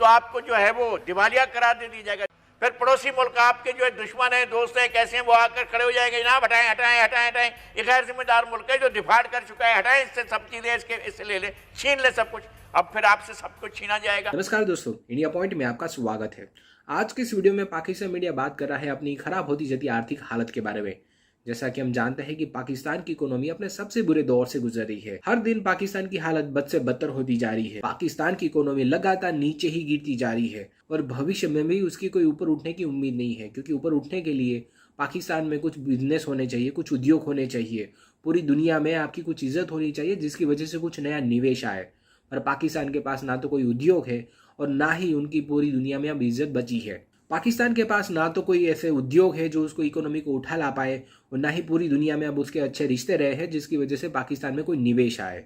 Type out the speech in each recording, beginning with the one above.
آپ کو جو ہے وہ دیوالیہ قرار دے دی جائے گا. پھر پڑوسی ملک آپ کے جو ہے دشمن ہیں، دوست ہیں، کیسے ہیں، وہ آ کر کھڑے ہو جائیں گے، جناب ہٹائیں ہٹائیں ہٹائیں ہٹائیں، یہ غیر ذمہ دار ملک ہے جو ڈیفالٹ کر چکا ہے، ہٹائیں اس سے سب چیزیں، اس سے لے لیں، چھین لیں سب کچھ. اب پھر آپ سے سب کچھ چھینا جائے گا. نمسکار دوستو، انڈیا پوائنٹ میں آپ کا سواگت ہے. آج کے اس ویڈیو میں پاکستان میڈیا بات کر رہا ہے اپنی خراب ہوتی جاتی آرتھک حالت کے بارے میں. جیسا کہ ہم جانتے ہیں کہ پاکستان کی اکانومی اپنے سب سے برے دور سے گزر رہی ہے. ہر دن پاکستان کی حالت بد سے بدتر ہوتی جا رہی ہے. پاکستان کی اکانومی لگاتار نیچے ہی گرتی جا رہی ہے اور بھوشیہ میں بھی اس کی کوئی اوپر اٹھنے کی امید نہیں ہے، کیونکہ اوپر اٹھنے کے لیے پاکستان میں کچھ بزنس ہونے چاہیے، کچھ ادیوگ ہونے چاہیے، پوری دنیا میں آپ کی کچھ عزت ہونی چاہیے جس کی وجہ سے کچھ نیا نویش آئے. اور پاکستان کے پاس نہ تو کوئی ادیوگ ہے اور نہ ہی ان کی پوری دنیا میں اب عزت بچی ہے. پاکستان کے پاس نہ تو کوئی ایسے ادیوگ ہے جو اس کو اکانومی کو اٹھا لا پائے اور نہ ہی پوری دنیا میں اب اس کے اچھے رشتے رہے ہیں جس کی وجہ سے پاکستان میں کوئی نویش آئے.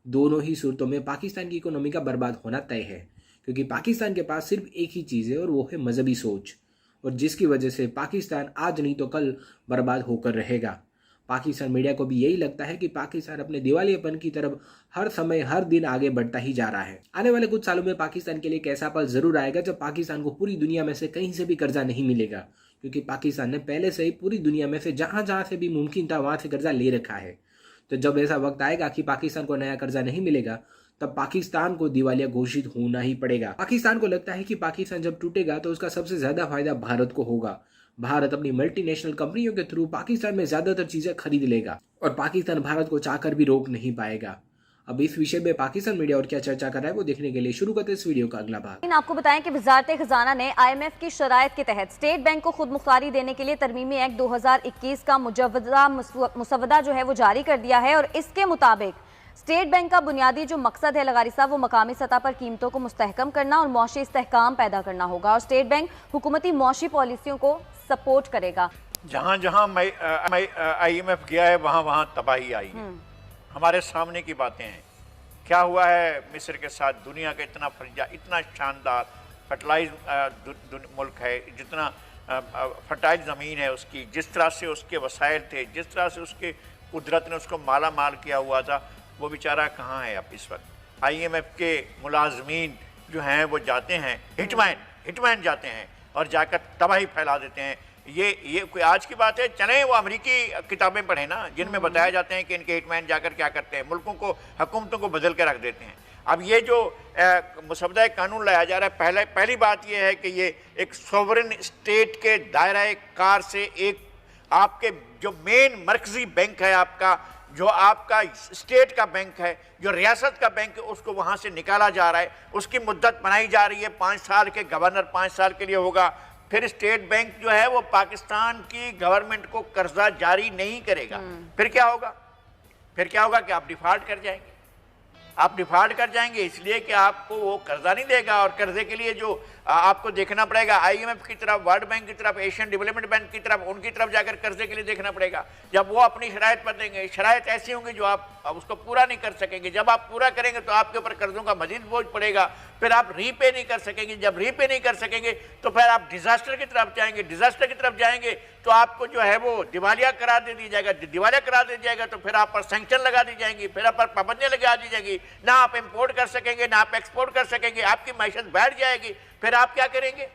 دونوں ہی صورتوں میں پاکستان کی اکانومی کا برباد ہونا طے ہے، کیونکہ پاکستان کے پاس صرف ایک ہی چیز ہے اور وہ ہے مذہبی سوچ، اور جس کی وجہ سے پاکستان آج نہیں تو کل برباد ہو کر رہے گا. پاکستان میڈیا کو بھی یہی لگتا ہے کہ پاکستان اپنے دیوالیہ پن کی طرف ہر سمے ہر دن آگے بڑھتا ہی جا رہا ہے. آنے والے کچھ سالوں میں پاکستان کے لیے ایک ایسا پل ضرور آئے گا جب پاکستان کو پوری دنیا میں سے کہیں سے بھی قرضہ نہیں ملے گا، کیونکہ پاکستان نے پہلے سے ہی پوری دنیا میں سے جہاں جہاں سے بھی ممکن تھا وہاں سے قرضہ لے رکھا ہے. تو جب ایسا وقت آئے گا کہ پاکستان کو نیا قرضہ نہیں ملے گا تب پاکستان کو دیوالیہ گھوشت ہونا ہی پڑے گا. پاکستان کو لگتا ہے کہ پاکستان جب ٹوٹے گا تو اس کا سب سے زیادہ فائدہ بھارت کو ہوگا. بھارت اپنی ملٹی نیشنل کمپنیوں کے تھرو پاکستان میں زیادہ تر چیزیں خرید لے گا اور پاکستان بھارت کو چاہ کر بھی روک نہیں پائے گا. اب اس وشے میں پاکستان میڈیا اور کیا چرچا کر رہا ہے وہ دیکھنے کے لیے شروع کرتے اس ویڈیو کا اگلا بھاگ. آپ کو بتائیں کہ وزارت خزانہ نے آئی ایم ایف کی شرائط کے تحت اسٹیٹ بینک کو خود مختاری دینے کے لیے ترمیمی ایکٹ 2021 کا مسودہ جو ہے وہ جاری کر دیا ہے، اور اس کے مطابق اسٹیٹ بینک کا بنیادی جو مقصد ہے لغاری صاحب وہ مقامی سطح پر قیمتوں کو مستحکم کرنا اور معاشی استحکام پیدا کرنا ہوگا، اور اسٹیٹ بینک حکومتی معاشی پالیسیوں کو سپورٹ کرے گا. جہاں جہاں آئی ایم ایف گیا ہے وہاں وہاں تباہی آئی ہے. ہمارے سامنے کی باتیں ہیں. کیا ہوا ہے مصر کے ساتھ؟ دنیا کا اتنا شاندار فرٹلائز ملک ہے، جتنا فرٹائل زمین ہے اس کی، جس طرح سے اس کے وسائل تھے، جس طرح سے اس کے قدرت نے اس کو مالا مال کیا ہوا تھا، وہ بیچارہ کہاں ہے اب اس وقت؟ آئی ایم ایف کے ملازمین جو ہیں وہ جاتے ہیں، ہٹ مین جاتے ہیں اور جا کر تباہی پھیلا دیتے ہیں. یہ کوئی آج کی بات ہے؟ چلیں وہ امریکی کتابیں پڑھیں نا، جن میں بتایا جاتے ہیں کہ ان کے ہٹ مین جا کر کیا کرتے ہیں، ملکوں کو، حکومتوں کو بدل کے رکھ دیتے ہیں. اب یہ جو مسودہ قانون لایا جا رہا ہے، پہلی بات یہ ہے کہ یہ ایک سوورن اسٹیٹ کے دائرہ کار سے ایک آپ کے جو مین مرکزی بینک ہے آپ کا، جو آپ کا اسٹیٹ کا بینک ہے، جو ریاست کا بینک ہے، اس کو وہاں سے نکالا جا رہا ہے. اس کی مدت بنائی جا رہی ہے 5 سال کے، گورنر 5 سال کے لیے ہوگا. پھر اسٹیٹ بینک جو ہے وہ پاکستان کی گورنمنٹ کو قرضہ جاری نہیں کرے گا. پھر کیا ہوگا کہ آپ ڈیفالٹ کر جائیں گے. آپ ڈیفالٹ کر جائیں گے اس لیے کہ آپ کو وہ قرضہ نہیں دے گا، اور قرضے کے لیے جو آپ کو دیکھنا پڑے گا آئی ایم ایف کی طرف، ورلڈ بینک کی طرف، ایشین ڈیولپمنٹ بینک کی طرف، ان کی طرف جا کر قرضے کے لیے دیکھنا پڑے گا. جب وہ اپنی شرائط پر دیں گے، شرائط ایسی ہوں گی جو آپ اس کو پورا نہیں کر سکیں گے. جب آپ پورا کریں گے تو آپ کے اوپر قرضوں کا مزید بوجھ پڑے گا، پھر آپ ری پے نہیں کر سکیں گے. جب ری پے نہیں کر سکیں گے تو پھر آپ ڈیزاسٹر کی طرف جائیں گے. ڈیزاسٹر کی طرف جائیں گے تو آپ کو جو ہے وہ دیوالیہ قرار دے دی جائے گا. دیوالیہ قرار دے دیا جائے گا تو پھر آپ پر سینکشن لگا دی جائیں گی، پھر آپ پر پابندیاں لگا دی جائیں گی. نہ آپ امپورٹ کر سکیں گے، نہ آپ ایکسپورٹ کر سکیں گے. آپ کی معیشت بیٹھ جائے گی. پھر آپ کیا کریں گے؟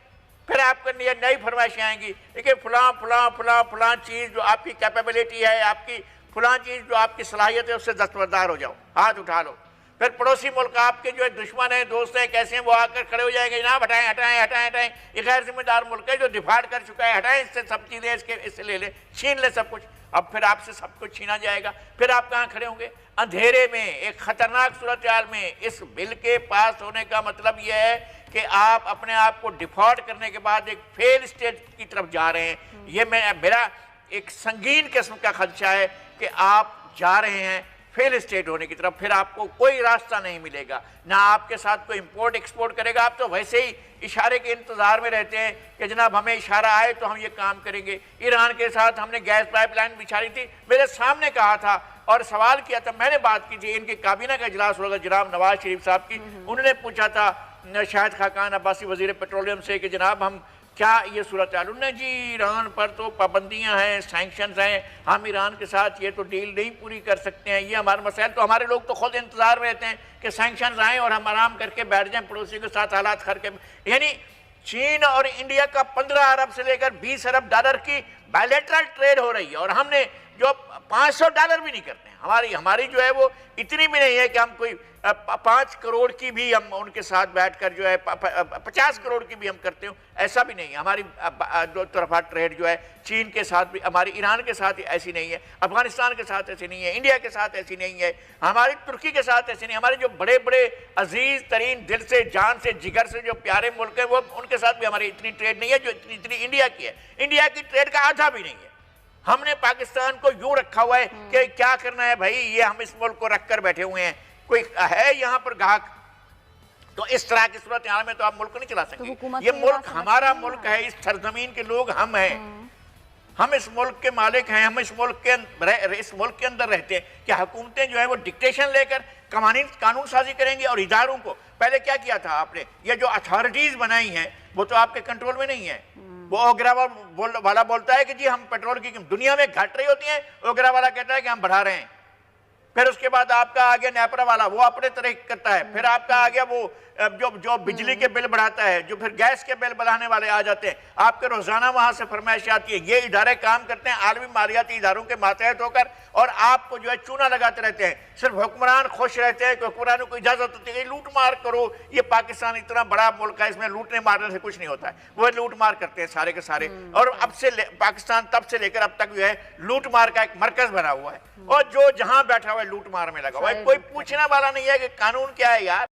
پھر آپ کے لیے نئی فرمائشیں آئیں گی کہ فلاں چیز جو آپ کی کیپیبلٹی ہے، آپ کی فلاں چیز جو آپ کی صلاحیت ہے، اس سے دستبردار ہو جاؤ، ہاتھ اٹھا لو. پھر پڑوسی ملک آپ کے جو دشمن ہیں، دوست ہیں، کیسے ہیں، وہ آ کر کھڑے ہو جائیں گے، جناب ہٹائیں ہٹائیں ہٹائیں ہٹائیں، یہ غیر ذمہ دار ملک ہے جو ڈیفالٹ کر چکا ہے، ہٹائیں اس سے سب چیزیں، اس سے لے لیں، چھین لیں سب کچھ. اب پھر آپ سے سب کچھ چھینا جائے گا. پھر آپ کہاں کھڑے ہوں گے؟ اندھیرے میں، ایک خطرناک صورتحال میں. اس بل کے پاس ہونے کا مطلب یہ ہے کہ آپ اپنے آپ کو ڈیفالٹ کرنے کے بعد ایک فیل اسٹیٹ کی طرف جا رہے ہیں. یہ میرا ایک سنگین قسم کا خدشہ ہے کہ آپ جا رہے ہیں فیل اسٹیٹ ہونے کی طرف. پھر آپ کو کوئی راستہ نہیں ملے گا، نہ آپ کے ساتھ کوئی امپورٹ ایکسپورٹ کرے گا. آپ تو ویسے ہی اشارے کے انتظار میں رہتے ہیں کہ جناب ہمیں اشارہ آئے تو ہم یہ کام کریں گے. ایران کے ساتھ ہم نے گیس پائپ لائن بچھائی تھی، میرے سامنے کہا تھا اور سوال کیا تھا، میں نے بات کی تھی. ان کی کابینہ کا اجلاس ہوگا جناب نواز شریف صاحب کی، انہوں نے پوچھا تھا شاہد خاقان عباسی وزیر پیٹرولیم سے کہ جناب ہم کیا یہ صورتحال نہیں جی ایران پر تو پابندیاں ہیں، سینکشنز ہیں، ہم ایران کے ساتھ یہ تو ڈیل نہیں پوری کر سکتے ہیں، یہ ہمارے مسائل، تو ہمارے لوگ تو خود انتظار میں رہتے ہیں کہ سینکشنز آئیں اور ہم آرام کر کے بیٹھ جائیں پڑوسی کے ساتھ حالات کر کے. یعنی چین اور انڈیا کا 15 ارب سے لے کر 20 ارب ڈالر کی بائیلیٹرل ٹریڈ ہو رہی ہے، اور ہم نے جو $500 بھی نہیں کرتے ہیں. ہماری جو ہے وہ اتنی بھی نہیں ہے کہ ہم کوئی 5 کروڑ کی بھی ہم ان کے ساتھ بیٹھ کر جو ہے 50 کروڑ کی بھی ہم کرتے ہوں، ایسا بھی نہیں ہے. ہماری دو طرفہ ٹریڈ جو ہے چین کے ساتھ بھی، ہماری ایران کے ساتھ ایسی نہیں ہے، افغانستان کے ساتھ ایسی نہیں ہے، انڈیا کے ساتھ ایسی نہیں ہے، ہماری ترکی کے ساتھ ایسی نہیں ہے. ہمارے جو بڑے بڑے عزیز ترین دل سے، جان سے، جگر سے جو پیارے ملک ہیں، وہ ان کے ساتھ بھی ہماری اتنی ٹریڈ نہیں ہے جو اتنی انڈیا کی ہے. انڈیا کی ٹریڈ کا آدھا بھی نہیں ہے. ہم نے پاکستان کو یوں رکھا ہوا ہے کہ کیا کرنا ہے بھائی، یہ ہم اس ملک کو رکھ کر بیٹھے ہوئے ہیں، کوئی ہے یہاں پر گاہک؟ تو اس طرح کی صورتحال میں تو آپ ملک کو نہیں چلا سکتے. یہ ملک ہمارا ملک ہے، اس سرزمین کے لوگ ہم ہیں، ہم اس ملک کے مالک ہیں، ہم اس ملک کے اندر رہتے ہیں. کہ حکومتیں جو ہیں وہ ڈکٹیشن لے کر قانون سازی کریں گی، اور اداروں کو پہلے کیا کیا تھا آپ نے؟ یہ جو اتھارٹیز بنائی ہیں وہ تو آپ کے کنٹرول میں نہیں ہے. وہ اوگرا والا بولتا ہے کہ جی ہم پیٹرول کی دنیا میں گھٹ رہی ہوتی ہیں، اوگرا والا کہتا ہے کہ ہم بڑھا رہے ہیں. پھر اس کے بعد آپ کا آگیا نیپرا والا، وہ اپنے طرح کرتا ہے. پھر آپ کا آگیا وہ جو بجلی کے بل بڑھاتا ہے، جو پھر گیس کے بل بڑھانے والے آ جاتے ہیں. آپ کے روزانہ وہاں سے فرمائش آتی ہے. یہ ادارے کام کرتے ہیں عالمی مالیاتی اداروں کے ماتحت ہو کر، اور آپ کو جو ہے چونا لگاتے رہتے ہیں. صرف حکمران خوش رہتے ہیں کہ حکمرانوں کو اجازت ہوتی ہے کہ لوٹ مار کرو. یہ پاکستان اتنا بڑا ملک ہے، اس میں لوٹنے مارنے سے کچھ نہیں ہوتا ہے. وہ لوٹ مار کرتے ہیں سارے کے سارے. اور اب سے پاکستان تب سے لے کر اب تک جو ہے لوٹ مار کا ایک مرکز بنا ہوا ہے، اور جو جہاں بیٹھا ہوا ہے لوٹ مار میں لگا ہوا ہے. کوئی پوچھنے والا نہیں ہے کہ قانون کیا ہے یار.